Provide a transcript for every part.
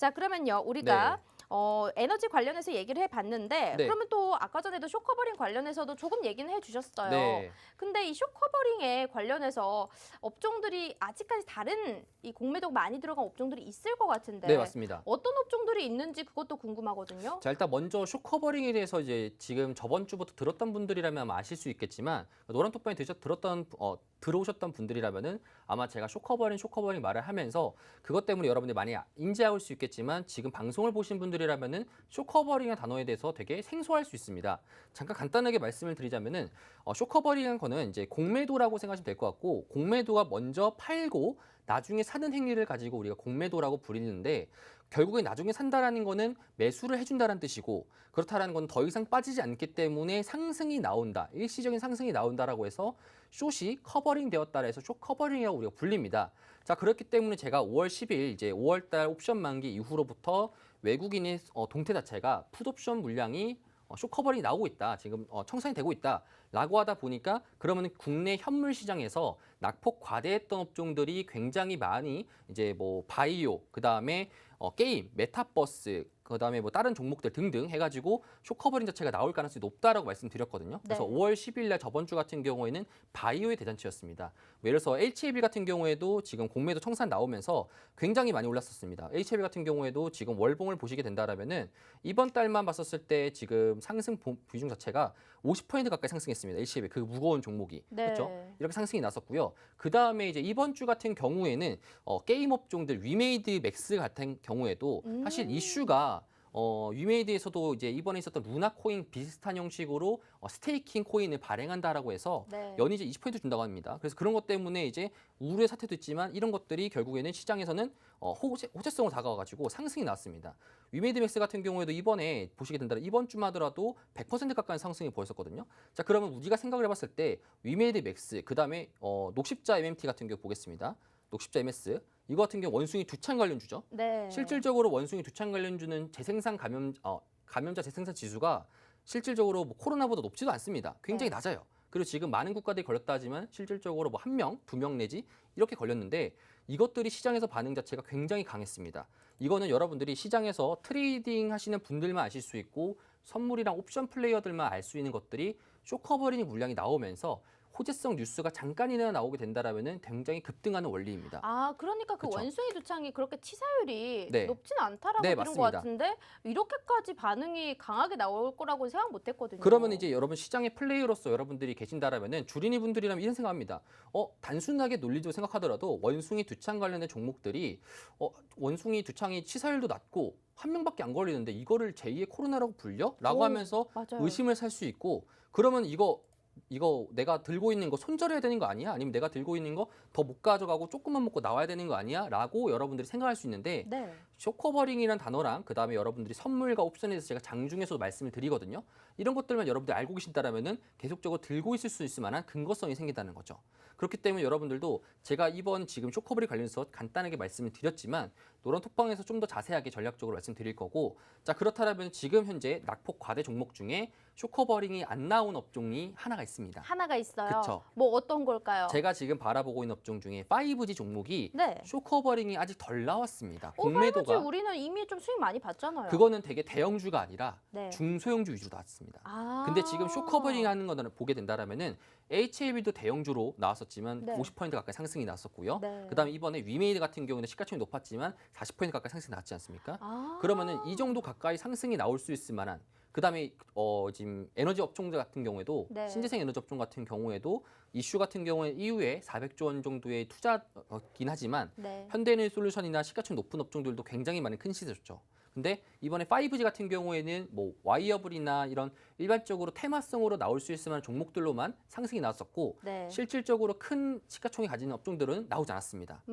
자, 그러면요. 우리가 에너지 관련해서 얘기를 해봤는데 네. 그러면 또 아까 전에도 쇼커버링 관련해서도 조금 얘기는 해주셨어요. 네. 근데 이 쇼커버링에 관련해서 업종들이 아직까지 다른 이 공매도 많이 들어간 업종들이 있을 것 같은데 네, 맞습니다. 어떤 업종들이 있는지 그것도 궁금하거든요. 자, 일단 먼저 쇼커버링에 대해서 이제 지금 저번 주부터 들었던 분들이라면 아마 아실 수 있겠지만 노란톡방에 들어오셨던 분들이라면은 아마 제가 쇼커버링 말을 하면서 그것 때문에 여러분들이 많이 인지할 수 있겠지만 지금 방송을 보신 분들이라면은 쇼커버링의 단어에 대해서 되게 생소할 수 있습니다. 잠깐 간단하게 말씀을 드리자면은 쇼커버링한 거는 이제 공매도라고 생각하시면 될 것 같고 공매도가 먼저 팔고 나중에 사는 행위를 가지고 우리가 공매도라고 부르는데 결국에 나중에 산다라는 거는 매수를 해준다는 뜻이고 그렇다라는 건 더 이상 빠지지 않기 때문에 상승이 나온다. 일시적인 상승이 나온다라고 해서 숏이 커버링 되었다라 해서 숏 커버링이라고 우리가 불립니다. 자, 그렇기 때문에 제가 5월 10일 이제 5월 달 옵션 만기 이후로부터 외국인의 동태 자체가 풋옵션 물량이 숏커버링이 나오고 있다. 지금 청산이 되고 있다라고 하다 보니까 그러면 국내 현물 시장에서 낙폭 과대했던 업종들이 굉장히 많이 이제 뭐 바이오, 그다음에 게임, 메타버스, 그다음에 뭐 다른 종목들 등등 해가지고 숏커버링 자체가 나올 가능성이 높다라고 말씀드렸거든요. 그래서 네. 5월 10일 날 저번 주 같은 경우에는 바이오의 대잔치였습니다. 뭐 예를 들어서 HAB 같은 경우에도 지금 공매도 청산 나오면서 굉장히 많이 올랐었습니다. HAB 같은 경우에도 지금 월봉을 보시게 된다라면은 이번 달만 봤었을 때 지금 상승 비중 자체가 50% 가까이 상승했습니다. HAB 그 무거운 종목이 네. 그렇죠? 이렇게 상승이 났었고요. 그 다음에 이제 이번 주 같은 경우에는 게임 업종들 위메이드 맥스 같은 경우에도 사실 이슈가 위메이드에서도 이제 이번에 있었던 루나 코인 비슷한 형식으로 스테이킹 코인을 발행한다라고 해서 네. 연이제 20% 준다고 합니다. 그래서 그런 것 때문에 이제 우려의 사태도 있지만 이런 것들이 결국에는 시장에서는 호재성으로 다가와가지고 상승이 나왔습니다. 위메이드 맥스 같은 경우에도 이번에 보시게 된다면 이번 주만 하더라도 100% 가까이 상승이 보였었거든요. 자, 그러면 우리가 생각을 해봤을 때 위메이드 맥스, 그 다음에 녹십자 MMT 같은 경우 보겠습니다. 녹십자 MS 이거 같은 경우 원숭이 두창 관련주죠. 네. 실질적으로 원숭이 두창 관련주는 감염자 재생산 지수가 실질적으로 뭐 코로나보다 높지도 않습니다. 굉장히 네. 낮아요. 그리고 지금 많은 국가들이 걸렸다 하지만 실질적으로 뭐 1명, 2명 내지 이렇게 걸렸는데 이것들이 시장에서 반응 자체가 굉장히 강했습니다. 이거는 여러분들이 시장에서 트레이딩 하시는 분들만 아실 수 있고 선물이랑 옵션 플레이어들만 알 수 있는 것들이 쇼커버링 물량이 나오면서 호재성 뉴스가 잠깐이나 나오게 된다라면은 굉장히 급등하는 원리입니다. 아, 그러니까 그 그쵸? 원숭이 두창이 그렇게 치사율이 네. 높지는 않다라고 네, 들은 것 맞습니다. 같은데 이렇게까지 반응이 강하게 나올 거라고 생각 못 했거든요. 그러면 이제 여러분 시장의 플레이어로서 여러분들이 계신다라면은 주린이 분들이라면 이런 생각합니다. 단순하게 논리적으로 생각하더라도 원숭이 두창 관련된 종목들이 원숭이 두창이 치사율도 낮고 한 명밖에 안 걸리는데 이거를 제2의 코로나라고 불려? 라고 오, 하면서 맞아요. 의심을 살 수 있고 그러면 이거 내가 들고 있는 거 손절해야 되는 거 아니야? 아니면 내가 들고 있는 거 더 못 가져가고 조금만 먹고 나와야 되는 거 아니야? 라고 여러분들이 생각할 수 있는데 네. 쇼커버링이라는 단어랑 그다음에 여러분들이 선물과 옵션에 대해서 제가 장중에서도 말씀을 드리거든요. 이런 것들만 여러분들이 알고 계신다라면은 계속적으로 들고 있을 수 있을 만한 근거성이 생긴다는 거죠. 그렇기 때문에 여러분들도 제가 이번 지금 쇼커버링 관련해서 간단하게 말씀을 드렸지만 노란 톡방에서 좀 더 자세하게 전략적으로 말씀드릴 거고 자, 그렇다면 지금 현재 낙폭 과대 종목 중에 쇼커버링이 안 나온 업종이 하나가 있습니다. 하나가 있어요. 그쵸. 뭐 어떤 걸까요? 제가 지금 바라보고 있는 업종 중에 5G 종목이 네. 쇼커버링이 아직 덜 나왔습니다. 5G 우리는 이미 좀 수익 많이 봤잖아요. 그거는 되게 대형주가 아니라 네. 중소형주 위주로 나왔습니다. 아. 근데 지금 쇼커버링 하는 거는 보게 된다라면은 HAB도 대형주로 나왔었지만 네. 50% 가까이 상승이 났었고요. 네. 그다음에 이번에 위메이드 같은 경우는 시가총이 높았지만 40% 가까이 상승이 났지 않습니까? 아. 그러면은 이 정도 가까이 상승이 나올 수 있을 만한 그다음에 지금 에너지 업종들 같은 경우에도 네. 신재생 에너지 업종 같은 경우에도 이슈 같은 경우에 이후에 400조 원 정도의 투자긴 하지만 네. 현대에너지솔루션이나 시가총 높은 업종들도 굉장히 많은 큰 시세 줬죠. 근데 이번에 5G 같은 경우에는 뭐 와이어블이나 이런 일반적으로 테마성으로 나올 수 있을 만한 종목들로만 상승이 나왔었고 네. 실질적으로 큰 시가총이 가지는 업종들은 나오지 않았습니다.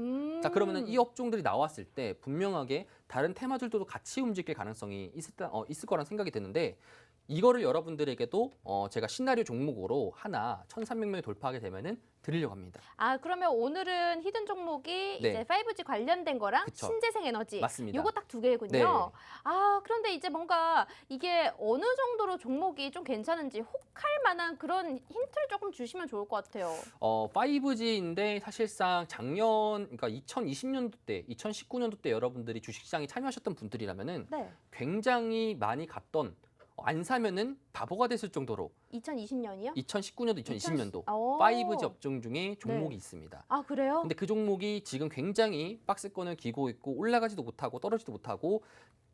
자, 그러면은 이 음. 업종들이 나왔을 때 분명하게 다른 테마들도 같이 움직일 가능성이 있을 거란 생각이 드는데 이거를 여러분들에게도 제가 시나리오 종목으로 하나 1,300명이 돌파하게 되면은 드리려고 합니다. 아, 그러면 오늘은 히든 종목이 네. 이제 5G 관련된 거랑 그쵸. 신재생 에너지. 맞습니다. 요거 딱 두 개군요. 네. 아, 그런데 이제 뭔가 이게 어느 정도로 종목이 좀 괜찮은지 혹할 만한 그런 힌트를 조금 주시면 좋을 것 같아요. 5G인데 사실상 작년, 그러니까 2020년도 때, 2019년도 때 여러분들이 주식시장에 참여하셨던 분들이라면은 네. 굉장히 많이 갔던, 안 사면은 바보가 됐을 정도로 2020년이요? 2019년도, 2020년도 5G 업종 중에 종목이 네. 있습니다. 아, 그래요? 근데 그 종목이 지금 굉장히 박스권을 기고 있고 올라가지도 못하고 떨어지도 못하고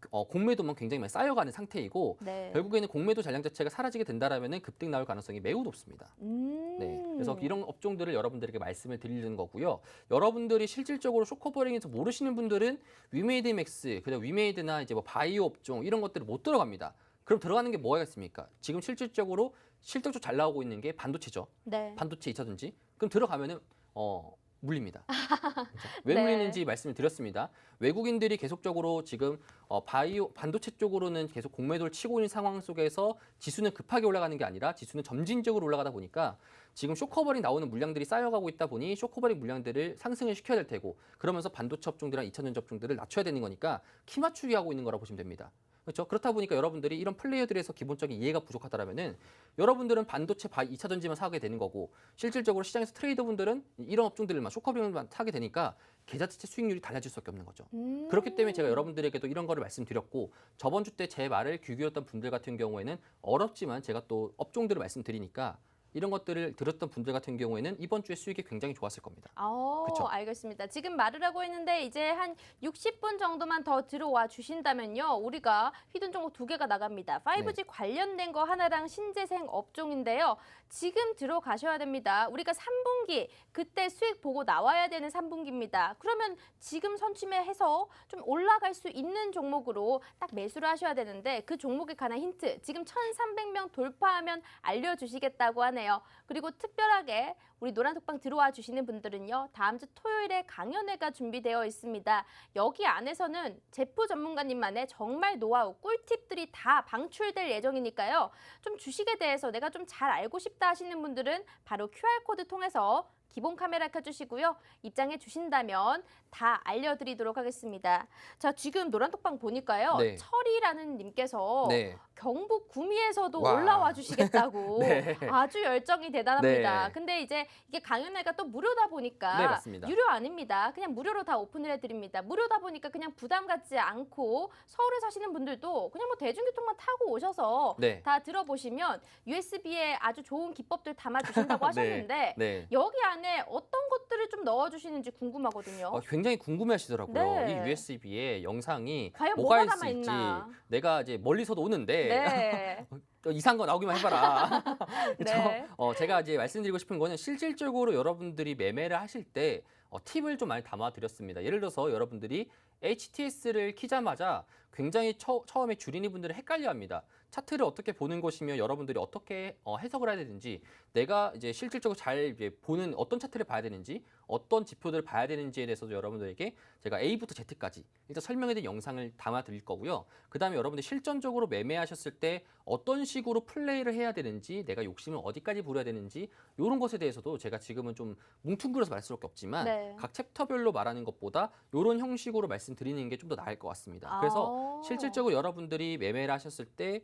공매도만 굉장히 많이 쌓여가는 상태이고 네. 결국에는 공매도 잔량 자체가 사라지게 된다라면은 급등 나올 가능성이 매우 높습니다. 네, 그래서 이런 업종들을 여러분들에게 말씀을 드리는 거고요. 여러분들이 실질적으로 쇼커버링에서 모르시는 분들은 위메이드 맥스, 그다음 위메이드나 이제 뭐 바이오 업종 이런 것들을 못 들어갑니다. 그럼 들어가는 게 뭐가 있습니까? 지금 실질적으로 실적도 잘 나오고 있는 게 반도체죠. 네. 반도체 2차전지. 그럼 들어가면은 물립니다. 그렇죠? 왜 네. 물리는지 말씀을 드렸습니다. 외국인들이 계속적으로 지금 바이오 반도체 쪽으로는 계속 공매도를 치고 있는 상황 속에서 지수는 급하게 올라가는 게 아니라 지수는 점진적으로 올라가다 보니까 지금 쇼커버링 나오는 물량들이 쌓여가고 있다 보니 쇼커버링 물량들을 상승을 시켜야 될 테고 그러면서 반도체 업종들이랑 2차전지 업종들을 낮춰야 되는 거니까 키 맞추기 하고 있는 거라고 보시면 됩니다. 그렇죠? 그렇다 보니까 여러분들이 이런 플레이어들에서 기본적인 이해가 부족하다라면은 여러분들은 반도체 2차 전지만 사게 되는 거고 실질적으로 시장에서 트레이더분들은 이런 업종들만 쇼커버링만 사게 되니까 계좌 자체 수익률이 달라질 수밖에 없는 거죠. 그렇기 때문에 제가 여러분들에게도 이런 거를 말씀드렸고 저번 주 때 제 말을 귀 기울였던 분들 같은 경우에는 어렵지만 제가 또 업종들을 말씀드리니까 이런 것들을 들었던 분들 같은 경우에는 이번 주에 수익이 굉장히 좋았을 겁니다. 그쵸? 알겠습니다. 지금 말을 하고 있는데 이제 한 60분 정도만 더 들어와 주신다면요. 우리가 휘둔 종목 두 개가 나갑니다. 5G 관련된 거 하나랑 신재생 업종인데요. 지금 들어가셔야 됩니다. 우리가 3분기 그때 수익 보고 나와야 되는 3분기입니다. 그러면 지금 선취매해서 좀 올라갈 수 있는 종목으로 딱 매수를 하셔야 되는데 그 종목에 관한 힌트 지금 1,300명 돌파하면 알려주시겠다고 하네요. 그리고 특별하게 우리 노란톡방 들어와 주시는 분들은요. 다음 주 토요일에 강연회가 준비되어 있습니다. 여기 안에서는 제프 전문가님만의 정말 노하우, 꿀팁들이 다 방출될 예정이니까요. 좀 주식에 대해서 내가 좀 잘 알고 싶다 하시는 분들은 바로 QR코드 통해서 기본 카메라 켜주시고요. 입장해 주신다면 다 알려드리도록 하겠습니다. 자, 지금 노란톡방 보니까요. 네. 철이라는 님께서 네. 경북 구미에서도 와. 올라와 주시겠다고 네. 아주 열정이 대단합니다. 네. 근데 이제 이게 강연회가 또 무료다 보니까 네, 맞습니다. 유료 아닙니다. 그냥 무료로 다 오픈을 해드립니다. 무료다 보니까 그냥 부담 갖지 않고 서울에 사시는 분들도 그냥 뭐 대중교통만 타고 오셔서 네. 다 들어보시면 USB에 아주 좋은 기법들 담아주신다고 하셨는데 네. 여기 안에 어떤 것들을 좀 넣어주시는지 궁금하거든요. 굉장히 궁금해하시더라고요. 네. 이 USB에 영상이 과연 뭐가 뭐가 있을지 남아있나. 내가 이제 멀리서도 오는데 네. 이상한 거 나오기만 해봐라. 네. 제가 이제 말씀드리고 싶은 거는 실질적으로 여러분들이 매매를 하실 때 팁을 좀 많이 담아드렸습니다. 예를 들어서 여러분들이 HTS를 키자마자 굉장히 처음에 주린이 분들은 헷갈려합니다. 차트를 어떻게 보는 것이며 여러분들이 어떻게 해석을 해야 되는지 내가 이제 실질적으로 잘 이제 보는 어떤 차트를 봐야 되는지 어떤 지표들을 봐야 되는지에 대해서도 여러분들에게 제가 A부터 Z까지 일단 설명해드린 영상을 담아드릴 거고요. 그 다음에 여러분들 실전적으로 매매하셨을 때 어떤 식으로 플레이를 해야 되는지 내가 욕심을 어디까지 부려야 되는지 이런 것에 대해서도 제가 지금은 좀 뭉뚱그려서 말할 수밖에 없지만 네. 각 챕터별로 말하는 것보다 이런 형식으로 말씀드리는 게 좀 더 나을 것 같습니다. 그래서 실질적으로 여러분들이 매매를 하셨을 때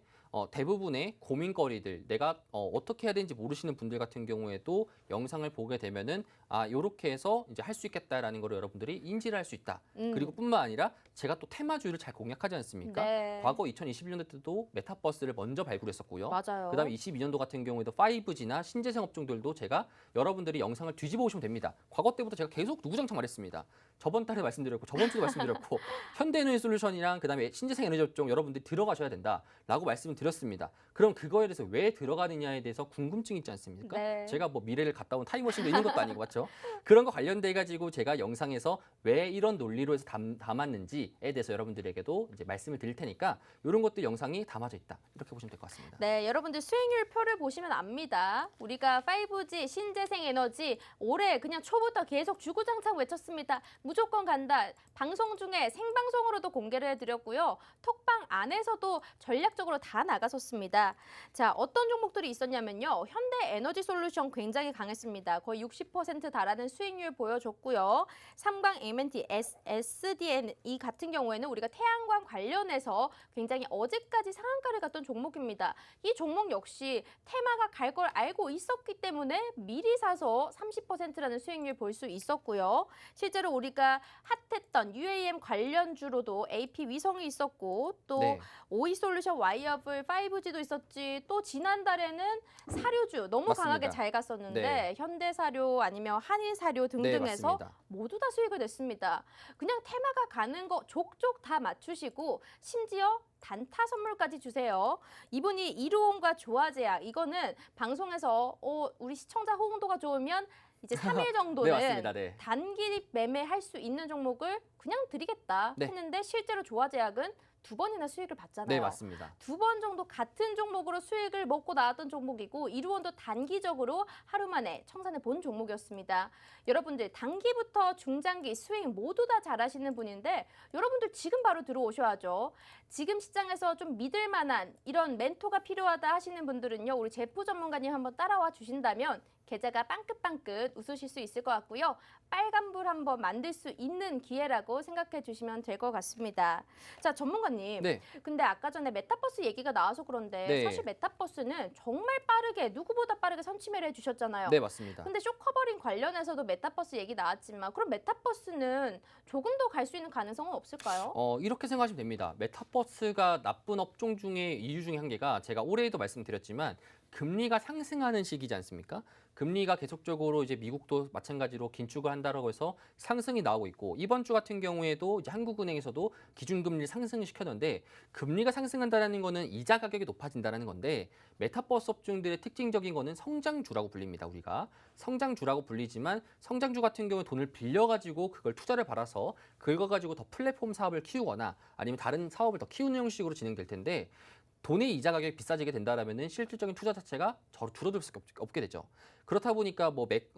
대부분의 고민거리들 내가 어떻게 해야 되는지 모르시는 분들 같은 경우에도 영상을 보게 되면은 요렇게 해서 이제 할 수 있겠다라는 걸 여러분들이 인지를 할 수 있다. 그리고 뿐만 아니라 제가 또 테마주의를 잘 공략하지 않습니까? 네. 과거 2021년도 때도 메타버스를 먼저 발굴했었고요. 맞아요. 그다음에 22년도 같은 경우에도 5G나 신재생 업종들도 제가 여러분들이 영상을 뒤집어 보시면 됩니다. 과거 때부터 제가 계속 누구장창 말했습니다. 저번 달에 말씀드렸고 저번 주도 말씀드렸고 현대에너지솔루션이랑 그다음에 신재생 에너지 업종 여러분들이 들어가셔야 된다라고 말씀을 드렸습니다. 그럼 그거에 대해서 왜 들어가느냐에 대해서 궁금증이 있지 않습니까? 네. 제가 뭐 미래를 갔다 온 타임머신도 있는 것도 아니고 맞죠? 그런 거 관련돼 가지고 제가 영상에서 왜 이런 논리로 해서 담았는지에 대해서 여러분들에게도 이제 말씀을 드릴 테니까 이런 것도 영상이 담아져 있다. 이렇게 보시면 될 것 같습니다. 네, 여러분들 수익률 표를 보시면 압니다. 우리가 5G 신재생 에너지 올해 그냥 초부터 계속 주구장창 외쳤습니다. 무조건 간다. 방송 중에 생방송으로도 공개를 해드렸고요. 있었고요. 톡방 안에서도 전략적으로 다 나가섰습니다. 자, 어떤 종목들이 있었냐면요. 현대에너지솔루션 굉장히 강했습니다. 거의 60% 달하는 수익률 보여줬고요. 삼광 M&T, SDN 같은 경우에는 우리가 태양광 관련해서 굉장히 어제까지 상한가를 갔던 종목입니다. 이 종목 역시 테마가 갈 걸 알고 있었기 때문에 미리 사서 30%라는 수익률 볼 수 있었고요. 실제로 우리가 핫했던 UAM 관련주로도 AP 위성이 있었고 또 네. 오이솔루션 와이어블 5G도 있었지. 또 지난달에는 사료주 너무 맞습니다. 강하게 잘 갔었는데 네. 현대사료 아니면 한일사료 네, 등등에서 맞습니다. 모두 다 수익을 냈습니다. 그냥 테마가 가는 거 족족 다 맞추시고 심지어 단타 선물까지 주세요. 이분이 이루온과 조화제약 이거는 방송에서 우리 시청자 호응도가 좋으면 이제 3일 정도는 네, 맞습니다. 네. 단기 매매할 수 있는 종목을 그냥 드리겠다 네. 했는데 실제로 조화제약은 2번이나 수익을 봤잖아요. 네, 맞습니다. 2번 정도 같은 종목으로 수익을 먹고 나왔던 종목이고 이루원도 단기적으로 하루 만에 청산해 본 종목이었습니다. 여러분들 단기부터 중장기 수익 모두 다 잘하시는 분인데 여러분들 지금 바로 들어오셔야죠. 지금 시장에서 좀 믿을 만한 이런 멘토가 필요하다 하시는 분들은요. 우리 제프 전문가님 한번 따라와 주신다면 계좌가 빵긋빵긋 웃으실 수 있을 것 같고요. 빨간불 한번 만들 수 있는 기회라고 생각해 주시면 될 것 같습니다. 자, 전문가님. 네. 근데 아까 전에 메타버스 얘기가 나와서 그런데 네. 사실 메타버스는 정말 빠르게 누구보다 빠르게 선취매를 해주셨잖아요. 네, 맞습니다. 근데 쇼커버링 관련해서도 메타버스 얘기 나왔지만 그럼 메타버스는 조금 더 갈 수 있는 가능성은 없을까요? 이렇게 생각하시면 됩니다. 메타버스가 나쁜 업종 중에 이유 중에 한 개가 제가 올해에도 말씀드렸지만 금리가 상승하는 시기지 않습니까? 금리가 계속적으로 이제 미국도 마찬가지로 긴축을 한다라고 해서 상승이 나오고 있고 이번 주 같은 경우에도 이제 한국은행에서도 기준금리를 상승을 시켰는데 금리가 상승한다라는 거는 이자 가격이 높아진다라는 건데 메타버스 업종들의 특징적인 거는 성장주라고 불립니다. 우리가 성장주라고 불리지만 성장주 같은 경우에 돈을 빌려가지고 그걸 투자를 받아서 그거 가지고 더 플랫폼 사업을 키우거나 아니면 다른 사업을 더 키우는 형식으로 진행될 텐데 돈의 이자 가격이 비싸지게 된다라면은 실질적인 투자 자체가 줄어들 수밖에 없게 되죠. 그렇다 보니까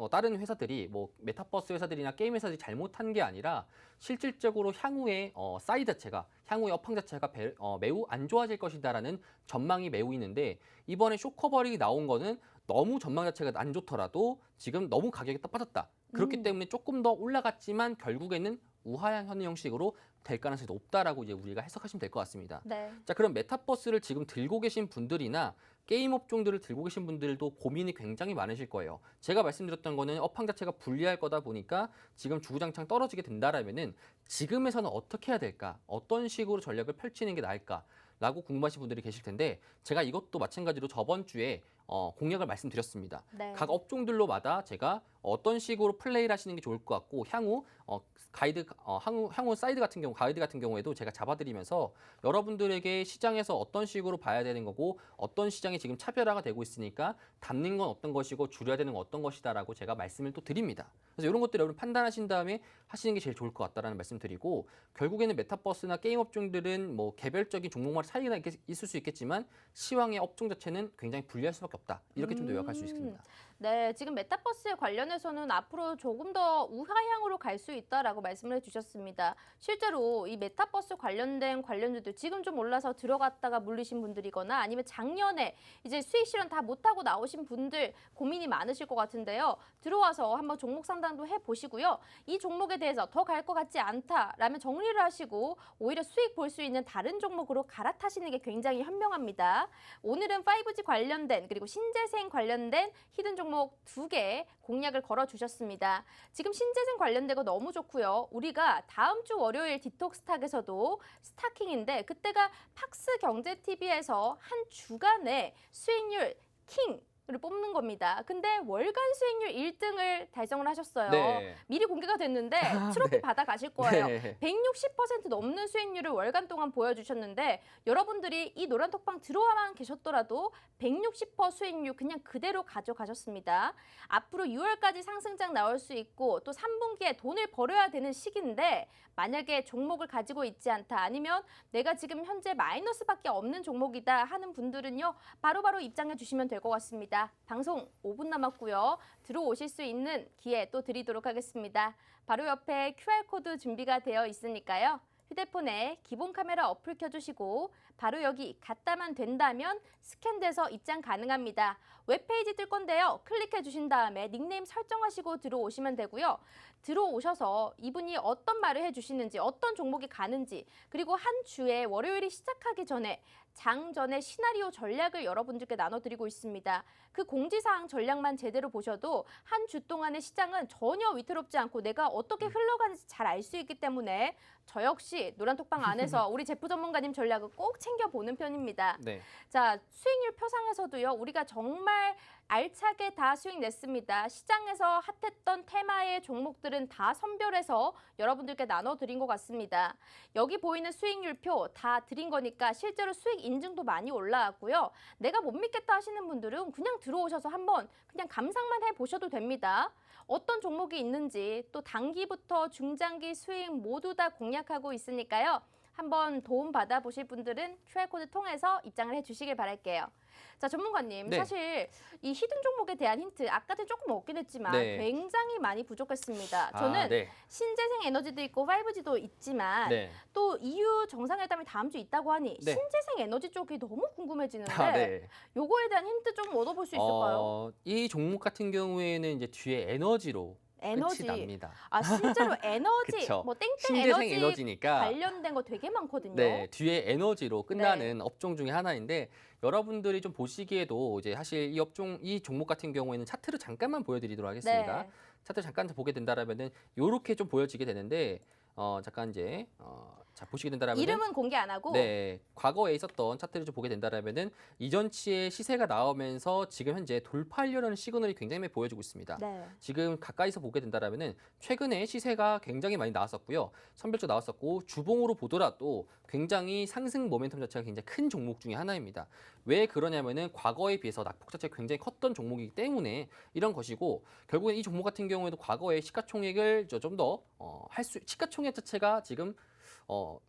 다른 회사들이 메타버스 회사들이나 게임 회사들이 잘못한 게 아니라 실질적으로 향후에 사이 자체가 향후의 업황 자체가 매우 안 좋아질 것이다라는 전망이 매우 있는데 이번에 쇼커버링이 나온 거는 너무 전망 자체가 안 좋더라도 지금 너무 가격이 딱 빠졌다. 그렇기 때문에 조금 더 올라갔지만 결국에는 우하향 형식으로 될 가능성이 높다라고 이제 우리가 해석하시면 될 것 같습니다. 네. 자, 그럼 메타버스를 지금 들고 계신 분들이나 게임 업종들을 들고 계신 분들도 고민이 굉장히 많으실 거예요. 제가 말씀드렸던 거는 업황 자체가 불리할 거다 보니까 지금 주구장창 떨어지게 된다라면은 지금에서는 어떻게 해야 될까? 어떤 식으로 전략을 펼치는 게 나을까? 라고 궁금하신 분들이 계실 텐데 제가 이것도 마찬가지로 저번 주에 공약을 말씀드렸습니다. 네. 각 업종들로마다 제가 어떤 식으로 플레이를 하시는 게 좋을 것 같고 향후 향후 사이드 같은 경우 가이드 같은 경우에도 제가 잡아드리면서 여러분들에게 시장에서 어떤 식으로 봐야 되는 거고 어떤 시장이 지금 차별화가 되고 있으니까 담는 건 어떤 것이고 줄여야 되는 건 어떤 것이다라고 제가 말씀을 또 드립니다. 그래서 이런 것들 여러분 판단하신 다음에 하시는 게 제일 좋을 것 같다라는 말씀 드리고 결국에는 메타버스나 게임 업종들은 개별적인 종목마다 차이가 있을 수 있겠지만 시황의 업종 자체는 굉장히 불리할 수밖에 없다. 이렇게 좀 더 요약할 수 있습니다. 네, 지금 메타버스에 관련해서는 앞으로 조금 더 우하향으로 갈 수 있다라고 말씀을 해주셨습니다. 실제로 이 메타버스 관련된 관련주들 지금 좀 올라서 들어갔다가 물리신 분들이거나 아니면 작년에 이제 수익 실현 다 못하고 나오신 분들 고민이 많으실 것 같은데요. 들어와서 한번 종목 상담도 해보시고요. 이 종목에 대해서 더 갈 것 같지 않다라면 정리를 하시고 오히려 수익 볼 수 있는 다른 종목으로 갈아타시는 게 굉장히 현명합니다. 오늘은 5G 관련된 그리고 신재생 관련된 히든 종목 2개 공략을 걸어주셨습니다. 지금 신재생 관련된 거 너무 좋고요. 우리가 다음 주 월요일 디톡스탁에서도 스타킹인데 그때가 팍스경제TV에서 한 주간의 수익률 킹을 뽑는 겁니다. 근데 월간 수익률 1등을 달성을 하셨어요. 네. 미리 공개가 됐는데 트로피 네. 받아가실 거예요. 네. 160% 넘는 수익률을 월간 동안 보여주셨는데 여러분들이 이 노란톡방 들어와만 계셨더라도 160% 수익률 그냥 그대로 가져가셨습니다. 앞으로 6월까지 상승장 나올 수 있고 또 3분기에 돈을 벌어야 되는 시기인데 만약에 종목을 가지고 있지 않다 아니면 내가 지금 현재 마이너스밖에 없는 종목이다 하는 분들은요. 바로바로 입장해 주시면 될 것 같습니다. 방송 5분 남았고요. 들어오실 수 있는 기회 또 드리도록 하겠습니다. 바로 옆에 QR코드 준비가 되어 있으니까요. 휴대폰에 기본 카메라 어플 켜주시고 바로 여기 갔다만 된다면 스캔돼서 입장 가능합니다. 웹페이지 뜰 건데요. 클릭해 주신 다음에 닉네임 설정하시고 들어오시면 되고요. 들어오셔서 이분이 어떤 말을 해주시는지 어떤 종목이 가는지 그리고 한 주에 월요일이 시작하기 전에 장전의 시나리오 전략을 여러분들께 나눠드리고 있습니다. 그 공지사항 전략만 제대로 보셔도 한 주 동안의 시장은 전혀 위태롭지 않고 내가 어떻게 흘러가는지 잘 알 수 있기 때문에 저 역시 노란톡방 안에서 우리 제프 전문가님 전략을 꼭 챙겨보는 편입니다. 네. 자, 수익률 표상에서도요. 우리가 정말 알차게 다 수익 냈습니다. 시장에서 핫했던 테마의 종목들은 다 선별해서 여러분들께 나눠드린 것 같습니다. 여기 보이는 수익률표 다 드린 거니까 실제로 수익 인증도 많이 올라왔고요. 내가 못 믿겠다 하시는 분들은 그냥 들어오셔서 한번 그냥 감상만 해보셔도 됩니다. 어떤 종목이 있는지 또 단기부터 중장기 수익 모두 다 공략하고 있으니까요. 한번 도움 받아보실 분들은 QR코드 통해서 입장을 해주시길 바랄게요. 자, 전문가님, 네. 사실 이 히든 종목에 대한 힌트 아까도 조금 얻긴 했지만 네. 굉장히 많이 부족했습니다. 저는 네. 신재생 에너지도 있고 5G도 있지만 네. 또 EU 정상회담이 다음 주 있다고 하니 네. 신재생 에너지 쪽이 너무 궁금해지는데 네. 요거에 대한 힌트 좀 얻어볼 수 있을까요? 이 종목 같은 경우에는 이제 뒤에 에너지로 에너지. 끝이 납니다. 아, 실제로 에너지, 그쵸. 뭐 땡땡 신재생 에너지 에너지니까 관련된 거 되게 많거든요. 네, 뒤에 에너지로 끝나는 업종 중에 하나인데 여러분들이 좀 보시기에도 이제 사실 이 종목 같은 경우에는 차트를 잠깐만 보여드리도록 하겠습니다. 네. 차트 잠깐 보게 된다라면은 이렇게 좀 보여지게 되는데 잠깐 이제 자 보시게 된다라면 이름은 공개 안 하고 네, 과거에 있었던 차트를 좀 보게 된다라면은 이전치의 시세가 나오면서 지금 현재 돌파하려는 시그널이 굉장히 많이 보여지고 있습니다. 네. 지금 가까이서 보게 된다라면은 최근에 시세가 굉장히 많이 나왔었고요. 선별적 나왔었고 주봉으로 보더라도 굉장히 상승 모멘텀 자체가 굉장히 큰 종목 중에 하나입니다. 왜 그러냐면은 과거에 비해서 낙폭 자체가 굉장히 컸던 종목이기 때문에 이런 것이고 결국엔 이 종목 같은 경우에도 과거에 시가총액을 좀 더 시가총액 자체가 지금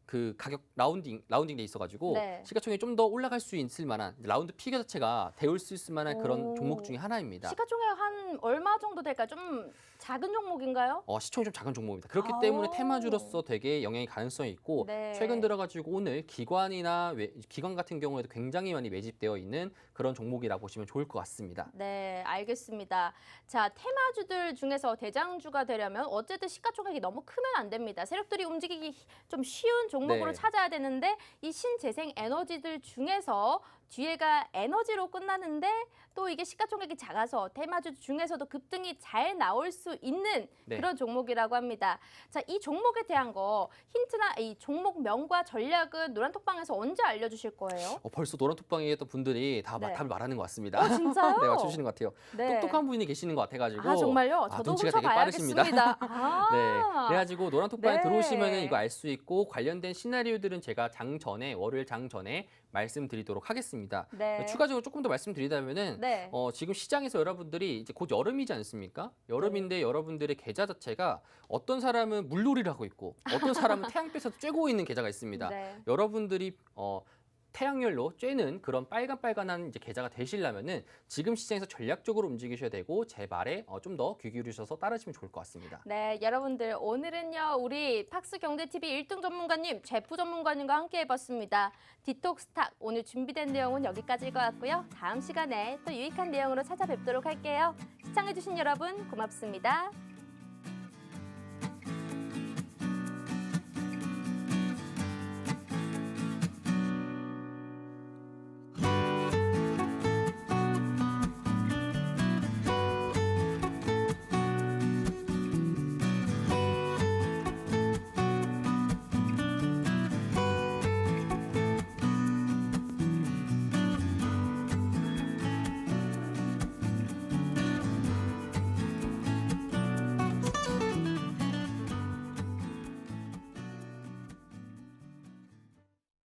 그 가격 라운딩 돼 있어가지고 네. 시가총액이 좀 더 올라갈 수 있을 만한 라운드 피겨 자체가 데울 수 있을 만한 그런 오. 종목 중에 하나입니다. 시가총액 한 얼마 정도 될까요? 좀 작은 종목인가요? 시총이 좀 작은 종목입니다. 그렇기 아오. 때문에 테마주로서 되게 영향이 가능성이 있고 네. 최근 들어가지고 오늘 기관 같은 경우에도 굉장히 많이 매집되어 있는 그런 종목이라고 보시면 좋을 것 같습니다. 네, 알겠습니다. 자, 테마주들 중에서 대장주가 되려면 어쨌든 시가총액이 너무 크면 안 됩니다. 세력들이 움직이기 좀 쉬운 종목으로 네. 찾아야 되는데 이 신재생 에너지들 중에서 뒤에가 에너지로 끝나는데 또 이게 시가총액이 작아서 테마주 중에서도 급등이 잘 나올 수 있는 네. 그런 종목이라고 합니다. 자, 이 종목에 대한 거 힌트나 이 종목명과 전략은 노란톡방에서 언제 알려주실 거예요? 벌써 노란톡방에 있던 분들이 다 네. 답을 말하는 것 같습니다. 진짜요? 네, 맞추시는 것 같아요. 네. 똑똑한 분이 계시는 것 같아가지고. 아, 정말요? 저도 눈치가 되게 훔쳐봐야겠습니다. 빠르십니다. 아. 네, 그래가지고 노란톡방에 네. 들어오시면은 이거 알 수 있고 관련된 시나리오들은 제가 월요일 장 전에 말씀드리도록 하겠습니다. 네. 추가적으로 조금 더 말씀드리자면은 네. 지금 시장에서 여러분들이 이제 곧 여름이지 않습니까? 여름인데 여러분들의 계좌 자체가 어떤 사람은 물놀이를 하고 있고 어떤 사람은 태양빛에서 쬐고 있는 계좌가 있습니다. 네. 여러분들이 태양열로 쬐는 그런 빨간빨간한 이제 계좌가 되시려면은 지금 시장에서 전략적으로 움직이셔야 되고 제 말에 좀 더 귀 기울이셔서 따르시면 좋을 것 같습니다. 네, 여러분들 오늘은요 우리 팍스 경제TV 1등 전문가님 제프 전문가님과 함께 해봤습니다. 디톡스탁 오늘 준비된 내용은 여기까지일 것 같고요. 다음 시간에 또 유익한 내용으로 찾아뵙도록 할게요. 시청해주신 여러분 고맙습니다.